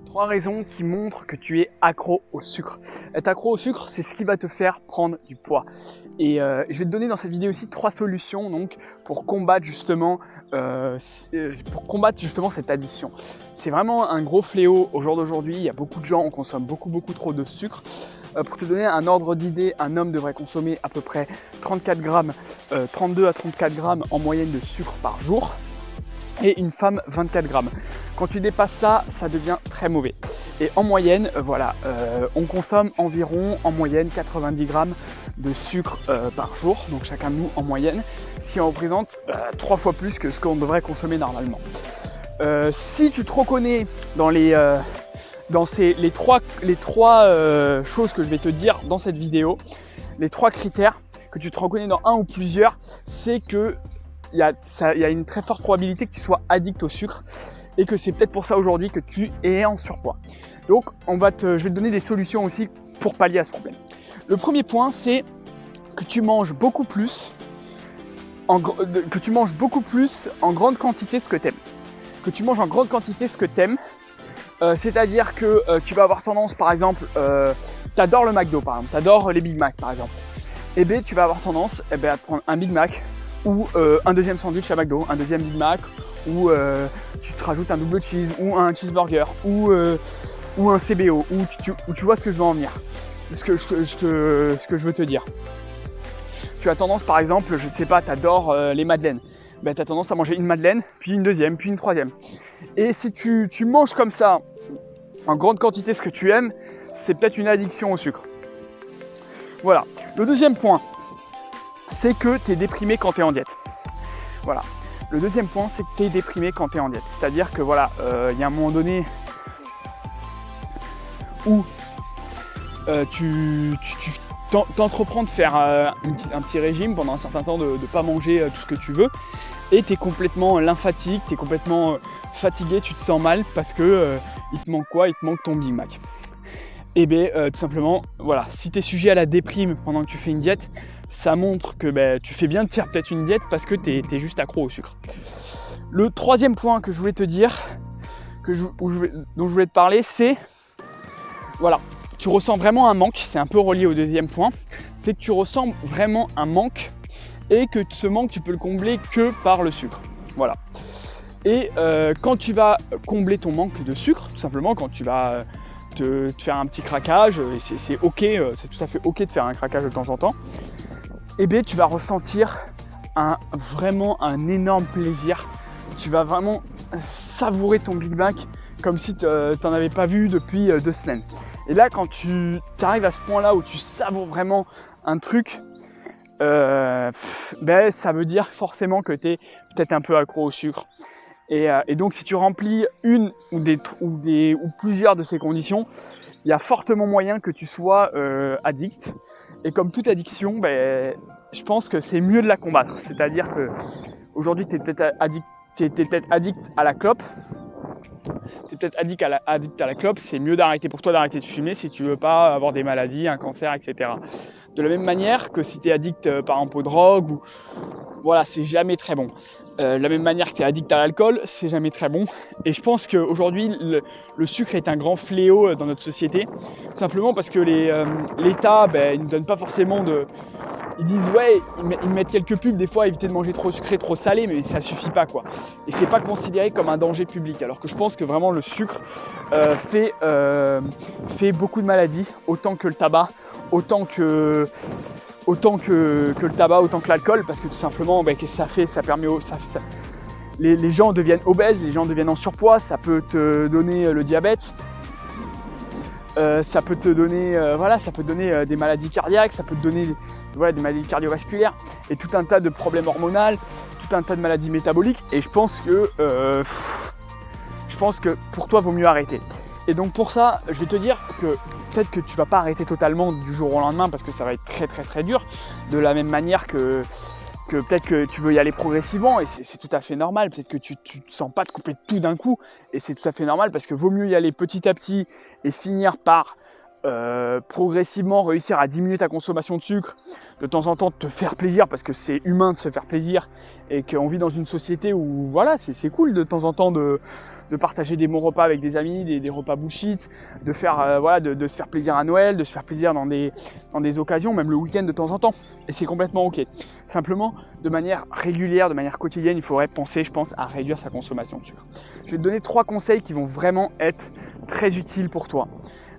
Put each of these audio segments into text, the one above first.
3 raisons qui montrent que tu es accro au sucre. Être accro au sucre, c'est ce qui va te faire prendre du poids. Et je vais te donner dans cette vidéo aussi 3 solutions donc, pour combattre justement cette addiction. C'est vraiment un gros fléau au jour d'aujourd'hui. Il y a beaucoup de gens qui consomment beaucoup trop de sucre. Pour te donner un ordre d'idée, un homme devrait consommer à peu près 34 grammes, 32 à 34 grammes en moyenne de sucre par jour. Et une femme 24 grammes. Quand tu dépasses ça, ça devient très mauvais. Et en moyenne, on consomme environ en moyenne 90 grammes de sucre par jour, donc chacun de nous en moyenne, ce qui représente 3 fois plus que ce qu'on devrait consommer normalement. Si tu te reconnais dans les trois choses que je vais te dire dans cette vidéo, les 3 critères, que tu te reconnais dans un ou plusieurs, c'est que il y a une très forte probabilité que tu sois addict au sucre et que c'est peut-être pour ça aujourd'hui que tu es en surpoids. Donc je vais te donner des solutions aussi pour pallier à ce problème. Le premier point, c'est que tu manges beaucoup plus en grande quantité ce que tu aimes. Que tu manges en grande quantité ce que tu aimes, c'est-à-dire que tu vas avoir tendance, par exemple, tu adores le McDo par exemple, tu adores les Big Mac par exemple, et bien tu vas avoir tendance à te prendre un Big Mac ou un deuxième sandwich à McDo, un deuxième Big Mac, ou tu te rajoutes un double cheese, ou un cheeseburger, ou un CBO, ou tu vois ce que je veux en venir, ce que je veux te dire. Tu as tendance par exemple, je ne sais pas, tu adores les madeleines, ben, tu as tendance à manger une madeleine, puis une deuxième, puis une troisième. Et si tu manges comme ça, en grande quantité ce que tu aimes, c'est peut-être une addiction au sucre. Voilà. Le deuxième point, c'est que tu es déprimé quand tu es en diète. Voilà. Le deuxième point, c'est que tu es déprimé quand tu es en diète. C'est-à-dire que voilà, y a un moment donné où tu t'entreprends de faire un petit régime pendant un certain temps, de ne pas manger tout ce que tu veux, et tu es complètement lymphatique, tu es complètement fatigué, tu te sens mal parce que il te manque quoi? Il te manque ton Big Mac. Et bien tout simplement, voilà, si tu es sujet à la déprime pendant que tu fais une diète, ça montre que tu fais bien de faire peut-être une diète parce que tu es juste accro au sucre. Le troisième point que je voulais te dire, dont je voulais te parler, c'est, voilà, tu ressens vraiment un manque, c'est un peu relié au deuxième point, c'est que tu ressens vraiment un manque et que ce manque, tu peux le combler que par le sucre. Voilà. Et quand tu vas combler ton manque de sucre, tout simplement, quand tu vas te faire un petit craquage, et c'est ok, c'est tout à fait ok de faire un craquage de temps en temps, et bien tu vas ressentir vraiment un énorme plaisir. Tu vas vraiment savourer ton Big Mac comme si tu n'en avais pas vu depuis 2 semaines. Et là, quand tu arrives à ce point-là où tu savoures vraiment un truc, ça veut dire forcément que tu es peut-être un peu accro au sucre. Et donc si tu remplis une ou plusieurs de ces conditions, il y a fortement moyen que tu sois addict. Et comme toute addiction, je pense que c'est mieux de la combattre. C'est-à-dire que aujourd'hui tu es peut-être addict à la clope. Tu es peut-être addict à la clope, c'est mieux pour toi d'arrêter de fumer si tu veux pas avoir des maladies, un cancer, etc. De la même manière que si tu es addict par exemple aux drogues, voilà, c'est jamais très bon. De la même manière que tu es addict à l'alcool, c'est jamais très bon. Et je pense qu'aujourd'hui, le sucre est un grand fléau dans notre société. Simplement parce que l'État, ils ne donnent pas forcément de... Ils disent ouais, ils mettent quelques pubs des fois, éviter de manger trop sucré, trop salé, mais ça suffit pas quoi. Et c'est pas considéré comme un danger public. Alors que je pense que vraiment le sucre fait beaucoup de maladies, autant que le tabac, autant que le tabac, autant que l'alcool, parce que tout simplement, qu'est-ce que ça fait? Ça permet les gens deviennent obèses, les gens deviennent en surpoids, ça peut te donner le diabète, ça peut te donner, des maladies cardiaques, ça peut te donner des maladies cardiovasculaires et tout un tas de problèmes hormonaux, tout un tas de maladies métaboliques. Et je pense que pour toi, il vaut mieux arrêter. Et donc pour ça, je vais te dire que peut-être que tu vas pas arrêter totalement du jour au lendemain parce que ça va être très dur. De la même manière que peut-être que tu veux y aller progressivement et c'est tout à fait normal. Peut-être que tu te sens pas de couper tout d'un coup et c'est tout à fait normal parce que vaut mieux y aller petit à petit et finir par progressivement réussir à diminuer ta consommation de sucre, de temps en temps te faire plaisir parce que c'est humain de se faire plaisir et qu'on vit dans une société où voilà, c'est cool de temps en temps de partager des bons repas avec des amis, des repas bullshit, de faire voilà, de se faire plaisir à Noël, de se faire plaisir dans des occasions, même le week-end de temps en temps. Et c'est complètement ok. Simplement, de manière régulière, de manière quotidienne, il faudrait penser, je pense, à réduire sa consommation de sucre. Je vais te donner 3 conseils qui vont vraiment être très utiles pour toi.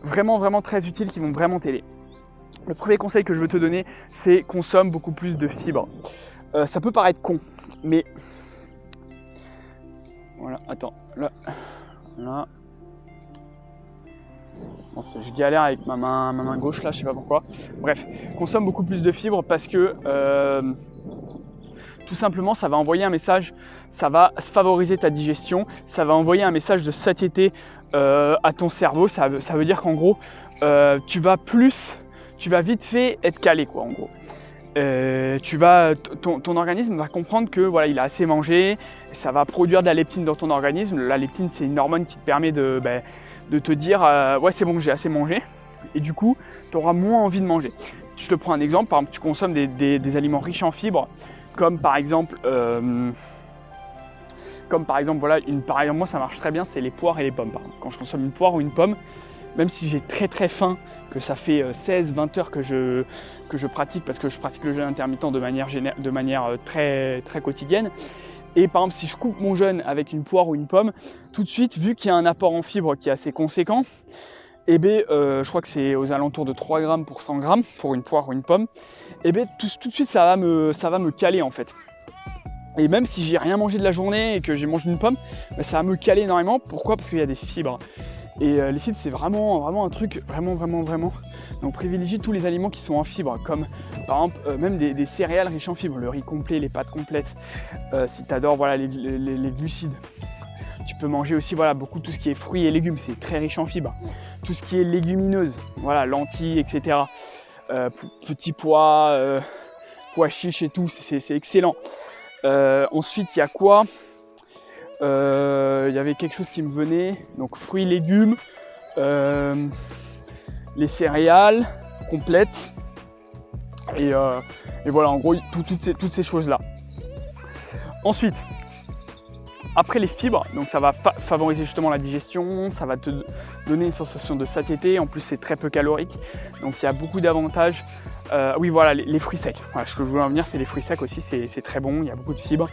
Vraiment très utiles, qui vont vraiment t'aider. Le premier conseil que je veux te donner, c'est consomme beaucoup plus de fibres. Ça peut paraître con, mais voilà, attends, là. Bon, je galère avec ma main gauche là, je sais pas pourquoi. Bref, consomme beaucoup plus de fibres parce que tout simplement, ça va envoyer un message, ça va favoriser ta digestion, ça va envoyer un message de satiété à ton cerveau. Ça veut dire qu'en gros, tu vas vite fait être calé, quoi, en gros. Ton organisme va comprendre que voilà, il a assez mangé, ça va produire de la leptine dans ton organisme. La leptine, c'est une hormone qui te permet de te dire ouais, c'est bon, j'ai assez mangé, et du coup, tu auras moins envie de manger. Je te prends un exemple, par exemple, tu consommes des aliments riches en fibres, comme par exemple voilà, par exemple, moi ça marche très bien, c'est les poires et les pommes. Par exemple. Quand je consomme une poire ou une pomme, même si j'ai très faim, que ça fait 16-20 heures que je pratique, parce que je pratique le jeûne intermittent de manière très quotidienne. Et par exemple, si je coupe mon jeûne avec une poire ou une pomme, tout de suite, vu qu'il y a un apport en fibres qui est assez conséquent, je crois que c'est aux alentours de 3 grammes pour 100 grammes pour une poire ou une pomme, tout de suite ça va me caler en fait. Et même si j'ai rien mangé de la journée et que j'ai mangé une pomme, ça va me caler énormément. Pourquoi ? Parce qu'il y a des fibres. Et les fibres, c'est vraiment un truc, vraiment. Donc privilégie tous les aliments qui sont en fibres, comme par exemple même des céréales riches en fibres, le riz complet, les pâtes complètes. Si tu adores voilà, les glucides, tu peux manger aussi voilà, beaucoup tout ce qui est fruits et légumes, c'est très riche en fibres. Tout ce qui est légumineuse, voilà, lentilles, etc. Petits pois, pois chiches et tout, c'est excellent. Ensuite, il y a quoi ? Il y avait quelque chose qui me venait, donc fruits, légumes, les céréales complètes, et voilà, en gros, toutes ces choses-là. Ensuite, après les fibres, donc ça va favoriser justement la digestion, ça va te donner une sensation de satiété, en plus c'est très peu calorique, donc il y a beaucoup d'avantages. Oui voilà, les fruits secs, voilà, ce que je voulais en venir, c'est les fruits secs aussi, c'est très bon, il y a beaucoup de fibres,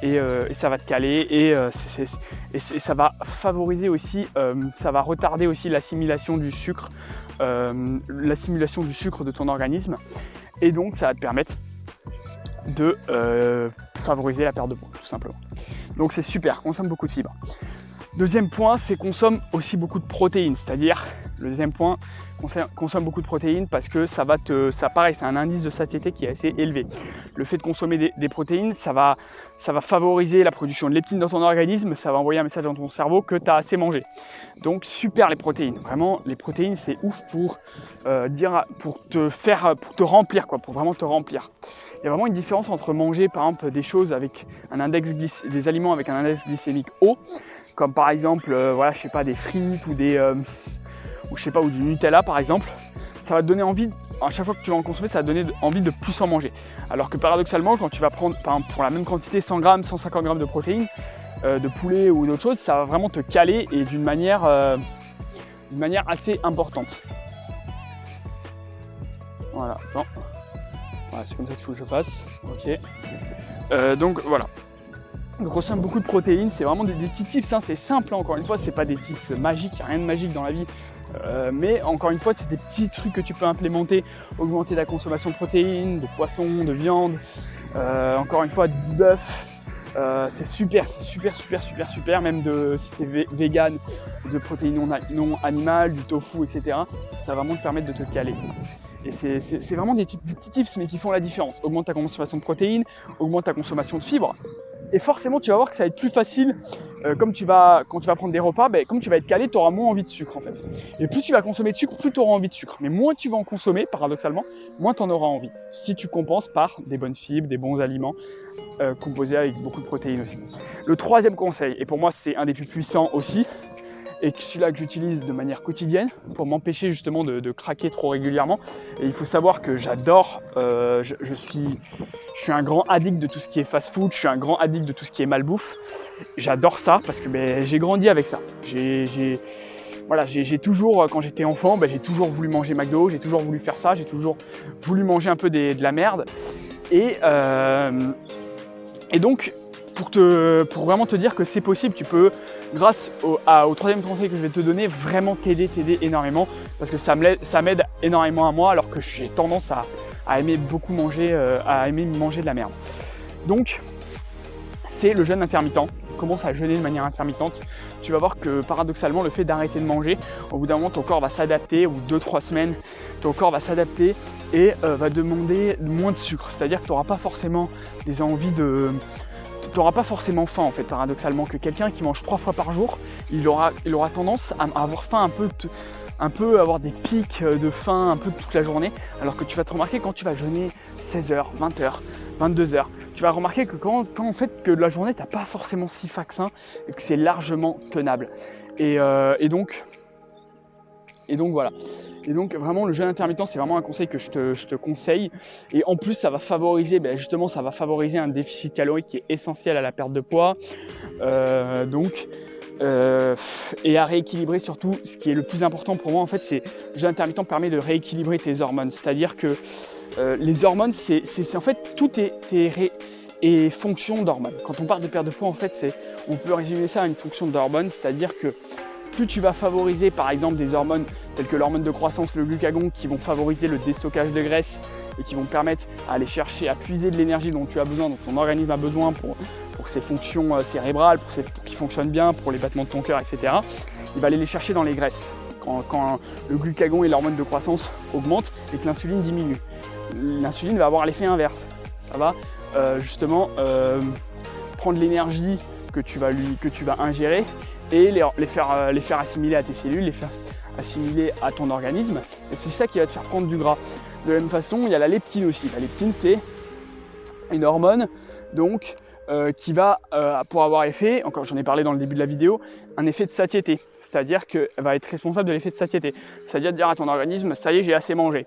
et ça va te caler, et ça va favoriser aussi, ça va retarder aussi l'assimilation du sucre de ton organisme, et donc ça va te permettre de favoriser la perte de poids, tout simplement. Donc c'est super, consomme beaucoup de fibres. Deuxième point, c'est consomme aussi beaucoup de protéines, c'est-à-dire le deuxième point, consomme beaucoup de protéines parce que ça pareil, c'est un indice de satiété qui est assez élevé. Le fait de consommer des protéines, ça va favoriser la production de leptine dans ton organisme, ça va envoyer un message dans ton cerveau que tu as assez mangé. Donc super les protéines, vraiment les protéines c'est ouf pour te remplir, quoi, pour vraiment te remplir. Il y a vraiment une différence entre manger par exemple des choses avec des aliments avec un index glycémique haut, comme par exemple voilà, je sais pas, des frites ou ou du Nutella par exemple. Ça va te donner envie, à chaque fois que tu vas en consommer, ça va te donner envie de plus en manger. Alors que paradoxalement, quand tu vas prendre par exemple, pour la même quantité 100 grammes, 150 grammes de protéines, de poulet ou d'autres choses, ça va vraiment te caler, et d'une manière assez importante. Voilà, attends. Voilà, c'est comme ça qu'il faut que je fasse. Ok. Donc voilà. Donc on consomme beaucoup de protéines, c'est vraiment des petits tips, hein, c'est simple, hein, encore une fois, c'est pas des tips magiques, il n'y a rien de magique dans la vie. Mais encore une fois, c'est des petits trucs que tu peux implémenter, augmenter ta consommation de protéines, de poissons, de viande, encore une fois, du bœuf. C'est super, même si tu es vegan, de protéines non animales, du tofu, etc. Ça va vraiment te permettre de te caler. Et c'est vraiment des petits tips, mais qui font la différence. Augmente ta consommation de protéines, augmente ta consommation de fibres. Et forcément, tu vas voir que ça va être plus facile quand tu vas prendre des repas, comme tu vas être calé, tu auras moins envie de sucre en fait. Et plus tu vas consommer de sucre, plus tu auras envie de sucre. Mais moins tu vas en consommer, paradoxalement, moins tu en auras envie. Si tu compenses par des bonnes fibres, des bons aliments composés avec beaucoup de protéines aussi. Le troisième conseil, et pour moi c'est un des plus puissants aussi, et que celui-là que j'utilise de manière quotidienne pour m'empêcher justement de craquer trop régulièrement. Et il faut savoir que j'adore, je suis un grand addict de tout ce qui est fast-food, je suis un grand addict de tout ce qui est malbouffe. J'adore ça parce que j'ai grandi avec ça. Voilà, j'ai toujours, quand j'étais enfant, j'ai toujours voulu manger McDo, j'ai toujours voulu faire ça, j'ai toujours voulu manger un peu de la merde. Et donc, pour vraiment te dire que c'est possible, tu peux, grâce au troisième conseil que je vais te donner, vraiment t'aider énormément, parce que ça m'aide énormément à moi, alors que j'ai tendance à aimer beaucoup manger, manger de la merde. Donc, c'est le jeûne intermittent. Commence à jeûner de manière intermittente. Tu vas voir que paradoxalement, le fait d'arrêter de manger, au bout d'un moment, ton corps va s'adapter, ou 2-3 semaines, ton corps va s'adapter et va demander moins de sucre. C'est-à-dire que tu n'auras pas forcément des envies de... Tu n'auras pas forcément faim en fait, paradoxalement, que quelqu'un qui mange 3 fois par jour, il aura tendance à avoir faim un peu avoir des pics de faim un peu toute la journée, alors que tu vas te remarquer quand tu vas jeûner 16h, 20h, 22h, tu vas remarquer que quand en fait que la journée t'as pas forcément si faim que ça, et que c'est largement tenable. Et donc voilà. Et donc vraiment le jeûne intermittent, c'est vraiment un conseil que je te conseille. Et en plus ça va favoriser, justement ça va favoriser un déficit calorique qui est essentiel à la perte de poids. Et à rééquilibrer surtout, ce qui est le plus important pour moi en fait, c'est le jeûne intermittent permet de rééquilibrer tes hormones. C'est-à-dire que les hormones, c'est en fait tout est fonction d'hormones. Quand on parle de perte de poids, en fait, on peut résumer ça à une fonction d'hormones, c'est-à-dire que plus tu vas favoriser par exemple des hormones telles que l'hormone de croissance, le glucagon, qui vont favoriser le déstockage de graisse et qui vont permettre à aller chercher, à puiser de l'énergie dont tu as besoin, dont ton organisme a besoin pour ses fonctions cérébrales, pour qu'il fonctionne bien, pour les battements de ton cœur, etc. Il va aller les chercher dans les graisses. Quand le glucagon et l'hormone de croissance augmentent et que l'insuline diminue. L'insuline va avoir l'effet inverse. Ça va justement prendre l'énergie que tu vas ingérer et les faire assimiler à tes cellules, les faire assimiler à ton organisme. Et c'est ça qui va te faire prendre du gras. De la même façon, il y a la leptine aussi. La leptine, c'est une hormone donc, qui va, pour avoir effet, encore j'en ai parlé dans le début de la vidéo, un effet de satiété. C'est-à-dire qu'elle va être responsable de l'effet de satiété. C'est-à-dire de dire à ton organisme, ça y est, j'ai assez mangé.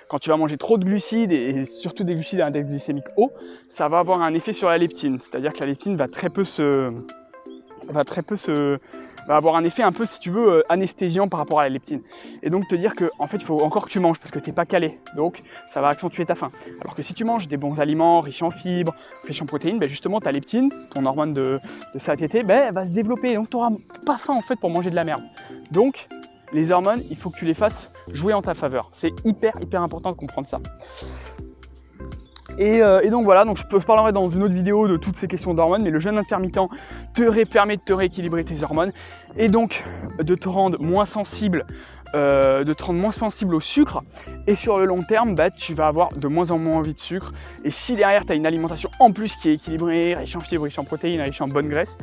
Quand tu vas manger trop de glucides, et surtout des glucides à index glycémique haut, ça va avoir un effet sur la leptine. C'est-à-dire que la leptine va avoir un effet un peu, si tu veux, anesthésiant par rapport à la leptine. Et donc te dire que en fait, il faut encore que tu manges parce que tu n'es pas calé. Donc ça va accentuer ta faim. Alors que si tu manges des bons aliments riches en fibres, riches en protéines, justement ta leptine, ton hormone de satiété, elle va se développer. Donc tu n'auras pas faim en fait pour manger de la merde. Donc les hormones, il faut que tu les fasses jouer en ta faveur. C'est hyper important de comprendre ça. Et donc voilà, donc je parlerai dans une autre vidéo de toutes ces questions d'hormones, mais le jeûne intermittent permet de te rééquilibrer tes hormones et donc de te rendre moins sensible, au sucre. Et sur le long terme, tu vas avoir de moins en moins envie de sucre. Et si derrière tu as une alimentation en plus qui est équilibrée, riche en fibres, riche en protéines, riche en bonne graisse,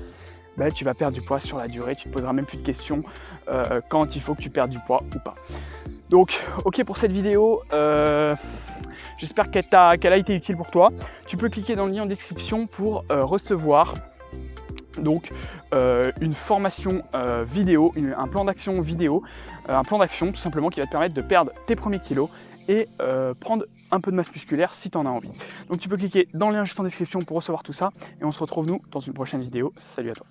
tu vas perdre du poids sur la durée. Tu ne te poseras même plus de questions quand il faut que tu perdes du poids ou pas. Donc, ok pour cette vidéo. J'espère qu'elle a été utile pour toi. Tu peux cliquer dans le lien en description pour recevoir donc une formation vidéo, un plan d'action vidéo, un plan d'action tout simplement qui va te permettre de perdre tes premiers kilos et prendre un peu de masse musculaire si tu en as envie. Donc tu peux cliquer dans le lien juste en description pour recevoir tout ça et on se retrouve nous dans une prochaine vidéo. Salut à toi.